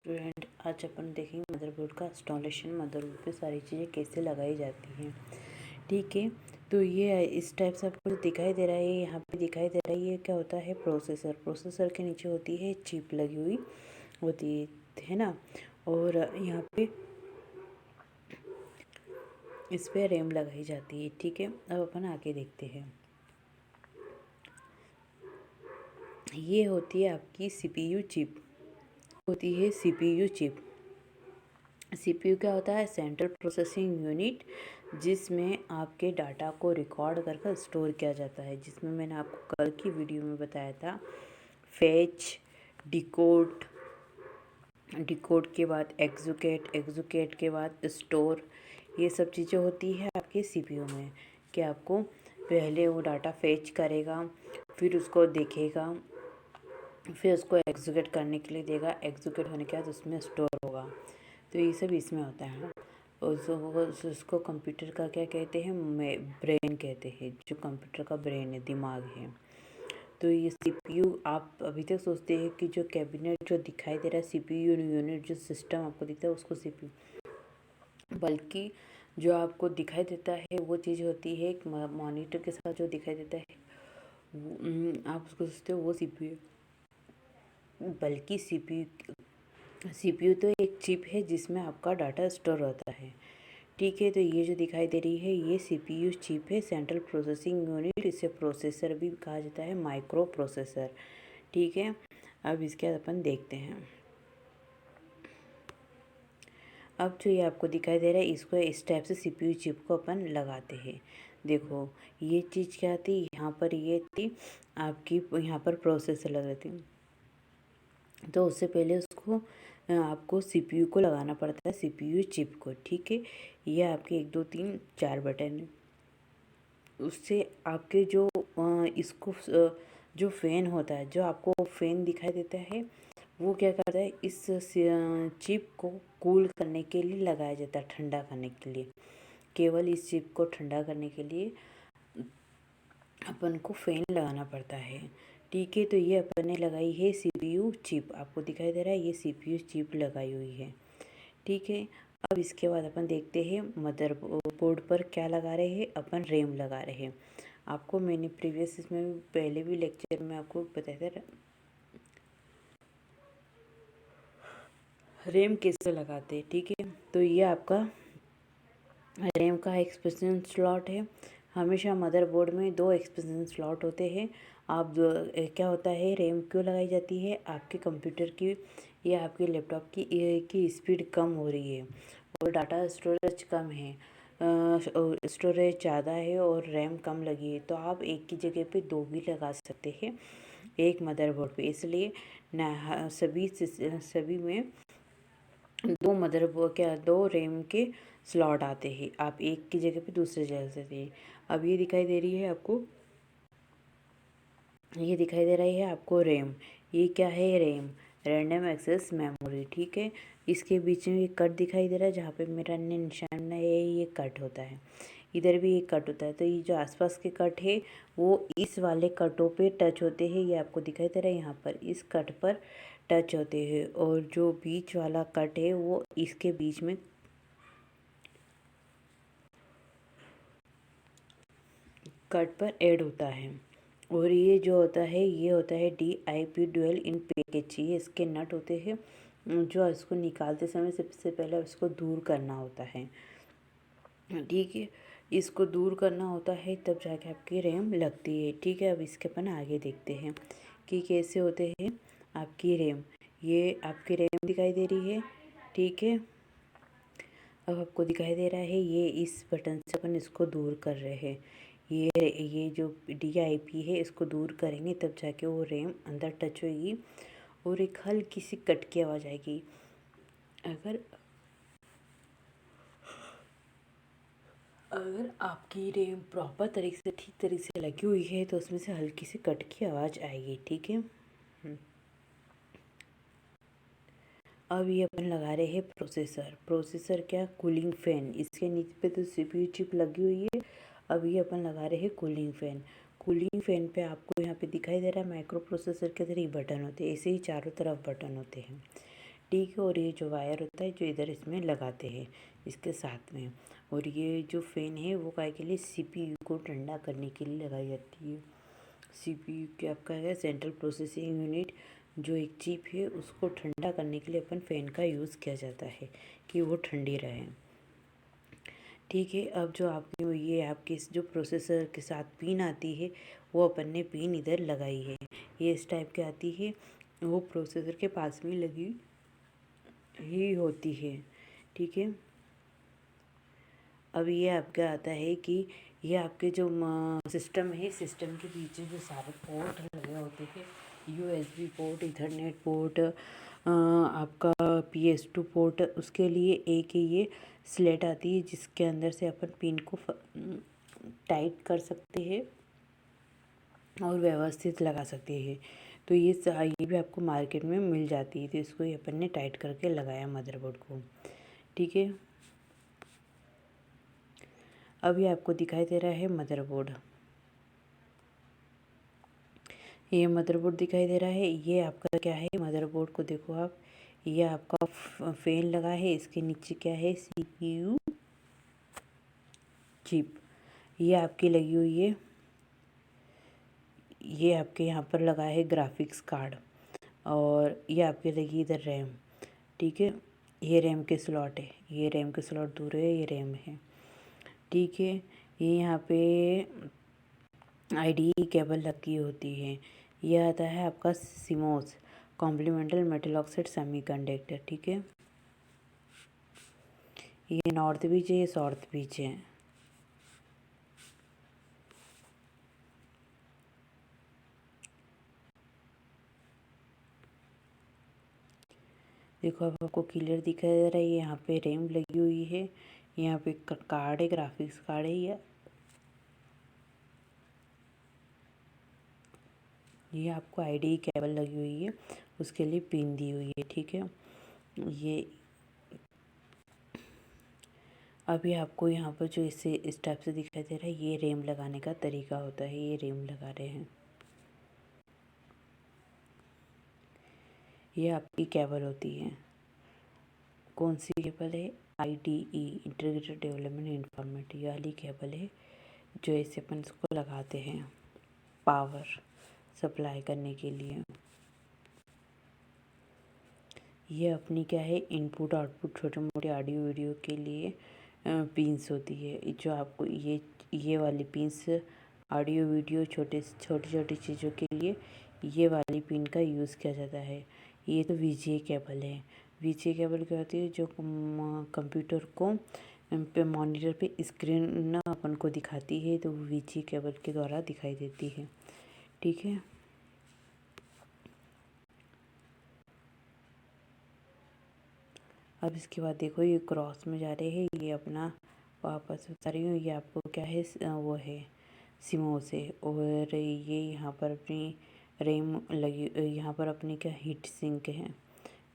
Student, आज अपन देखेंगे motherboard का इंस्टॉलेशन। मदरबोर्ड पे सारी चीज़ें कैसे लगाई जाती हैं। ठीक है, तो ये इस टाइप से आपको दिखाई दे रहा है। यहाँ पे दिखाई दे रहा है ये क्या होता है, प्रोसेसर। प्रोसेसर के नीचे होती है चिप लगी हुई होती है ना, और यहाँ पे इस पे रैम लगाई जाती है। ठीक है, अब अपन आगे देखते हैं। ये होती है आपकी सीपीयू चिप, होती है सीपीयू चिप। सीपीयू क्या होता है, सेंट्रल प्रोसेसिंग यूनिट, जिसमें आपके डाटा को रिकॉर्ड कर कर स्टोर किया जाता है। जिसमें मैंने आपको कल की वीडियो में बताया था, फैच, डिकोड, डिकोड के बाद एग्जीक्यूट, एग्जीक्यूट के बाद स्टोर, ये सब चीज़ें होती है आपके सीपीयू में। कि आपको पहले वो डाटा फैच करेगा, फिर उसको देखेगा, फिर उसको एग्जीक्यूट करने के लिए देगा। एग्जीक्यूट होने के बाद उसमें स्टोर होगा। तो ये सब इसमें होता है। उसको कंप्यूटर का क्या कहते हैं, ब्रेन कहते हैं। जो कंप्यूटर का ब्रेन है, दिमाग है। तो ये सीपीयू, आप अभी तक सोचते हैं कि जो कैबिनेट जो दिखाई दे रहा है, सीपीयू यूनिट, जो सिस्टम आपको दिखता है उसको सीपीयू, बल्कि जो आपको दिखाई देता है वो चीज़ होती है एक मॉनिटर के साथ जो दिखाई देता है, आप उसको सोचते हो वो सीपीयू, बल्कि सीपीयू तो एक चिप है जिसमें आपका डाटा स्टोर होता है। ठीक है, तो ये जो दिखाई दे रही है ये सीपीयू चिप है, सेंट्रल प्रोसेसिंग यूनिट। इसे प्रोसेसर भी कहा जाता है, माइक्रो प्रोसेसर। ठीक है, अब इसके बाद अपन देखते हैं। अब जो ये आपको दिखाई दे रहा है, इसको इस टाइप से सीपीयू चिप को अपन लगाते हैं। देखो ये चीज़ क्या थी, यहाँ पर ये थी आपकी, यहाँ पर प्रोसेसर लग रही थी। तो उससे पहले उसको आपको सीपीयू को लगाना पड़ता है, सीपीयू चिप को। ठीक है, ये आपके 1 2 3 4 बटन है। उससे आपके जो इसको जो फ़ैन होता है, जो आपको फ़ैन दिखाई देता है, वो क्या करता है, इस चिप को कूल करने के लिए लगाया जाता है, ठंडा करने के लिए। केवल इस चिप को ठंडा करने के लिए अपन को फ़ैन लगाना पड़ता है। ठीक है, तो ये अपन ने लगाई है सीपीयू चिप। आपको दिखाई दे रहा है ये सीपीयू चिप लगाई हुई है। ठीक है, अब इसके बाद अपन देखते हैं मदर बोर्ड पर क्या लगा रहे हैं, अपन रैम लगा रहे हैं। आपको मैंने प्रीवियस इसमें पहले भी लेक्चर में आपको बताया था रैम कैसे लगाते हैं। ठीक है, तो ये आपका रैम का एक्सपेंशन स्लॉट है। हमेशा मदरबोर्ड में 2 एक्सपेंशन स्लॉट होते हैं। आप क्या होता है, रैम क्यों लगाई जाती है, आपके कंप्यूटर की या आपके लैपटॉप की स्पीड कम हो रही है और डाटा स्टोरेज कम है, स्टोरेज ज़्यादा है और रैम कम लगी है, तो आप एक की जगह पे 2 भी लगा सकते हैं एक मदरबोर्ड पे। इसलिए सभी में 2 मदरबोर्ड, क्या 2 रैम के स्लॉट आते हैं। आप एक की जगह पे दूसरे जगह सकते हैं। अब ये दिखाई दे रही है आपको, ये दिखाई दे रही है आपको रैम। ये क्या है, रैम, रैंडम एक्सेस मेमोरी। ठीक है, इसके बीच में एक कट दिखाई दे रहा है, जहाँ पे मेरा निशान है ये कट होता है। इधर भी एक कट होता है। तो ये जो आसपास के कट है वो इस वाले कटों पे टच होते हैं। ये आपको दिखाई दे रहा है, यहाँ पर इस कट पर टच होते हैं, और जो बीच वाला कट है वो इसके बीच में कट पर ऐड होता है। और ये जो होता है ये होता है DIP, डुअल इन पैकेज। ये इसके नट होते हैं, जो इसको निकालते समय सबसे पहले इसको दूर करना होता है। ठीक है, इसको दूर करना होता है तब जाके आपकी रैम लगती है। ठीक है, अब इसके अपन आगे देखते हैं कि कैसे होते हैं आपकी रैम। ये आपकी रैम दिखाई दे रही है। ठीक है, अब आपको दिखाई दे रहा है ये इस बटन से अपन इसको दूर कर रहे हैं। ये जो DIP है इसको दूर करेंगे तब जाके वो रैम अंदर टच होगी और एक हल्की सी कट की आवाज़ आएगी। अगर अगर आपकी रैम प्रॉपर तरीके से, ठीक तरीके से लगी हुई है तो उसमें से हल्की सी कट की आवाज़ आएगी। ठीक है, अब ये अपन लगा रहे हैं प्रोसेसर। प्रोसेसर क्या, कूलिंग फ़ैन। इसके नीचे पे तो सीपीयू चिप लगी हुई है। अब ये अपन लगा रहे हैं कूलिंग फ़ैन। कूलिंग फ़ैन पे आपको यहाँ पे दिखाई दे रहा है माइक्रो प्रोसेसर के अंदर ही बटन होते हैं, ऐसे ही चारों तरफ बटन होते हैं। ठीक है। और ये जो वायर होता है जो इधर इसमें लगाते हैं इसके साथ में। और ये जो फ़ैन है वो काय के लिए सीपीयू को ठंडा करने के लिए लगाई जाती है। सीपीयू के आपका है सेंट्रल प्रोसेसिंग यूनिट, जो एक चिप है उसको ठंडा करने के लिए अपन फ़ैन का यूज़ किया जाता है कि वो ठंडी रहे। ठीक है। अब जो आपकी ये आपके इस जो प्रोसेसर के साथ पिन आती है वो अपन ने पिन इधर लगाई है, ये इस टाइप की आती है, वो प्रोसेसर के पास में लगी ही होती है। ठीक है। अब ये आपका आता है कि ये आपके जो सिस्टम है, सिस्टम के पीछे जो सारे पोर्ट लगे होते हैं, यूएसबी पोर्ट, इथरनेट पोर्ट, आपका PS2 पोर्ट, उसके लिए एक ही ये स्लेट आती है जिसके अंदर से अपन पिन को टाइट कर सकते हैं और व्यवस्थित लगा सकते हैं। तो ये भी आपको मार्केट में मिल जाती है, तो इसको ये अपन ने टाइट करके लगाया मदरबोर्ड को। ठीक है। अभी आपको दिखाई दे रहा है मदरबोर्ड, ये मदरबोर्ड दिखाई दे रहा है। ये आपका क्या है, मदरबोर्ड को देखो आप, ये आपका फैन लगा है, इसके नीचे क्या है, सीपीयू चिप ये आपकी लगी हुई है। ये आपके यहाँ पर लगा है ग्राफिक्स कार्ड, और ये आपके लगी इधर रैम। ठीक है। ये रैम के स्लॉट है, ये रैम के स्लॉट दूर है, ये रैम है। ठीक है। ये यहाँ पे आईडी केबल लगी होती है। यह आता है आपका सीमोस कॉम्प्लीमेंटल मेटल ऑक्साइड सेमीकंडक्टर। ठीक है। ये नॉर्थ बीच है, ये साउथ बीच है। देखो अब आपको क्लियर दिखाई दे रहा है, ये यहाँ पे रैम लगी हुई है, यहाँ पे कार्ड है, ग्राफिक्स कार्ड है, ये आपको आईडी केबल लगी हुई है, उसके लिए पिन दी हुई है। ठीक है। ये अभी आपको यहाँ पर जो इस टाइप से दिखाई दे रहा है, ये रैम लगाने का तरीका होता है, ये रैम लगा रहे हैं। ये आपकी केबल होती है, कौन सी केबल है, IDE इंटीग्रेटेड डेवलपमेंट इन्फॉर्मेट, ये वाली केबल है जो ऐसे अपन इसको लगाते हैं पावर सप्लाई करने के लिए। ये अपनी क्या है, इनपुट आउटपुट छोटे मोटे ऑडियो वीडियो के लिए पिंस होती है, जो आपको ये वाली पिंस ऑडियो वीडियो छोटी छोटी चीज़ों के लिए ये वाली पिन का यूज़ किया जाता है। ये तो VGA केबल है। VGA केबल क्या होती है, जो कंप्यूटर को पे मॉनिटर पे स्क्रीन ना अपन को दिखाती है, तो VGA केबल के द्वारा दिखाई देती है। ठीक है। अब इसके बाद देखो ये क्रॉस में जा रहे हैं, ये अपना वापस बता रही हूँ, ये आपको क्या है, वो है सीमोस है। और ये यहाँ पर अपनी रैम लगी, यहाँ पर अपनी क्या हीट सिंक है।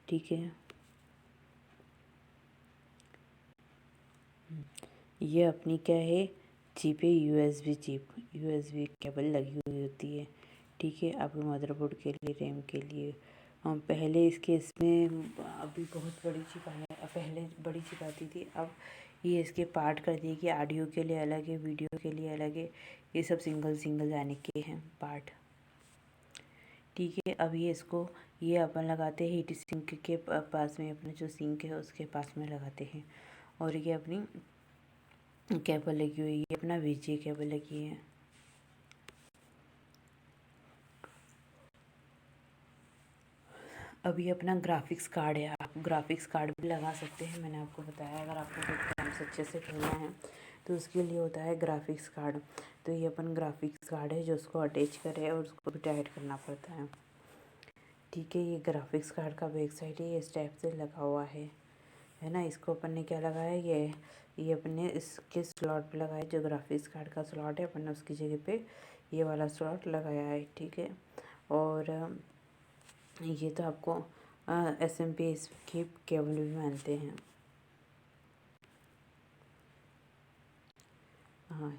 ठीक है। ये अपनी क्या है, चिप है, USB चिप, USB केबल लगी हुई होती है। ठीक है। आपके मदरबोर्ड के लिए, रैम के लिए। पहले इसके इसमें अभी बहुत बड़ी चिप आया, पहले बड़ी चिप आती थी, अब ये इसके पार्ट कर दिए कि ऑडियो के लिए अलग है, वीडियो के लिए अलग है, ये सब सिंगल सिंगल जाने के हैं पार्ट। ठीक है। अब ये अपन लगाते हैं हीट सिंक के पास में, अपने जो सिंक है उसके पास में लगाते हैं। और ये अपनी केबल लगी हुई है, अपना VGA केबल लगी है। अभी अपना ग्राफिक्स कार्ड है, आप ग्राफिक्स कार्ड भी लगा सकते हैं। मैंने आपको बताया अगर आपको कोई काम से अच्छे से करना है तो उसके लिए होता है ग्राफिक्स कार्ड। तो ये अपन ग्राफिक्स कार्ड है जो उसको अटैच करे और उसको भी टाइट करना पड़ता है। ठीक है। ये ग्राफिक्स कार्ड का बैक साइड है, ये इस टाइप से लगा हुआ है ना। इसको अपन ने क्या लगाया, ये अपने इसके स्लॉट पे लगाया, जो ग्राफिक्स कार्ड का स्लॉट है अपन ने उसकी जगह पे ये वाला स्लॉट लगाया है। ठीक है। और ये तो आपको SMP की केबल भी मानते हैं। हाँ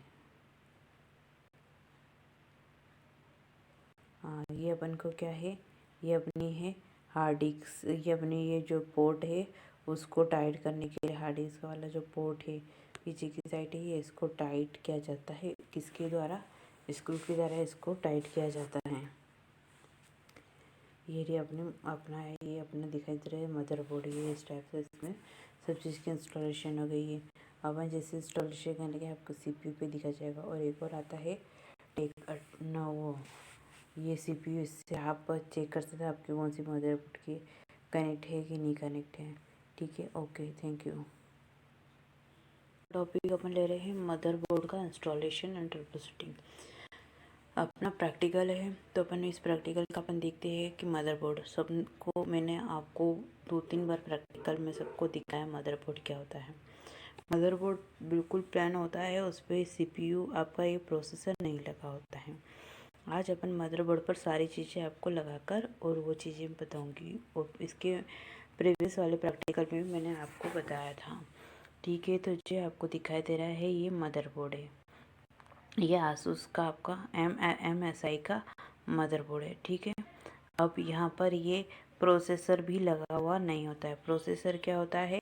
हाँ, ये अपन को क्या है, ये अपनी है हार्ड डिस्क, ये अपने ये जो पोर्ट है उसको टाइट करने के लिए हार्ड डिस्क वाला जो पोर्ट है पीछे की साइड है, ये इसको टाइट किया जाता है। किसके द्वारा? स्क्रू के द्वारा इसको टाइट किया जाता है। ये अपना है, ये अपना दिखाई दे रहा है मदरबोर्ड। ये इस टाइप से इसमें सब चीज़ की इंस्टॉलेशन हो गई है। अब जैसे इंस्टॉलेशन करने के आपको सीपीयू पे दिखा जाएगा। और एक और आता है टेक्नोवो। ये सीपीयू, इससे आप चेक कर सकते हैं आपकी कौन सी मदरबोर्ड की कनेक्ट है कि नहीं कनेक्ट है। ठीक है, ओके, थैंक यू। टॉपिक अपन ले रहे हैं मदरबोर्ड का इंस्टॉलेशन एंड ट्रबलशूटिंग। अपना प्रैक्टिकल है तो अपन इस प्रैक्टिकल का अपन देखते हैं कि मदरबोर्ड सबको मैंने आपको 2-3 बार प्रैक्टिकल में सबको दिखाया मदरबोर्ड क्या होता है। मदरबोर्ड बिल्कुल प्लान होता है, उस पर सीपीयू आपका ये प्रोसेसर नहीं लगा होता है। आज अपन मदरबोर्ड पर सारी चीज़ें आपको लगाकर और वो चीज़ें बताऊंगी, और इसके प्रीवियस वाले प्रैक्टिकल में भी मैंने आपको बताया था। ठीक है, तो जो आपको दिखाई दे रहा है ये मदरबोर्ड है। ये आसूस का आपका MSI का मदरबोर्ड है। ठीक है, अब यहाँ पर ये प्रोसेसर भी लगा हुआ नहीं होता है। प्रोसेसर क्या होता है?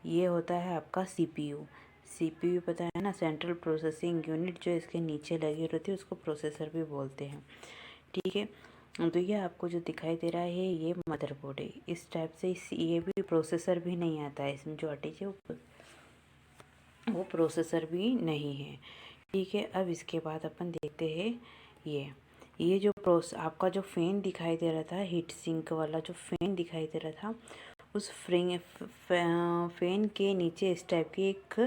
ये होता है आपका सीपीयू। सीपीयू पता है ना, सेंट्रल प्रोसेसिंग यूनिट, जो इसके नीचे लगी रहती है उसको प्रोसेसर भी बोलते हैं। ठीक है, तो ये आपको जो दिखाई दे रहा है ये मदरबोर्ड है। इस टाइप से ये भी प्रोसेसर भी नहीं आता है, इसमें जो अटैच है वो प्रोसेसर भी नहीं है। ठीक है, अब इसके बाद अपन देखते हैं ये जो आपका जो फैन दिखाई दे रहा था, हीट सिंक वाला जो फैन दिखाई दे रहा था, उस फैन के नीचे इस टाइप की एक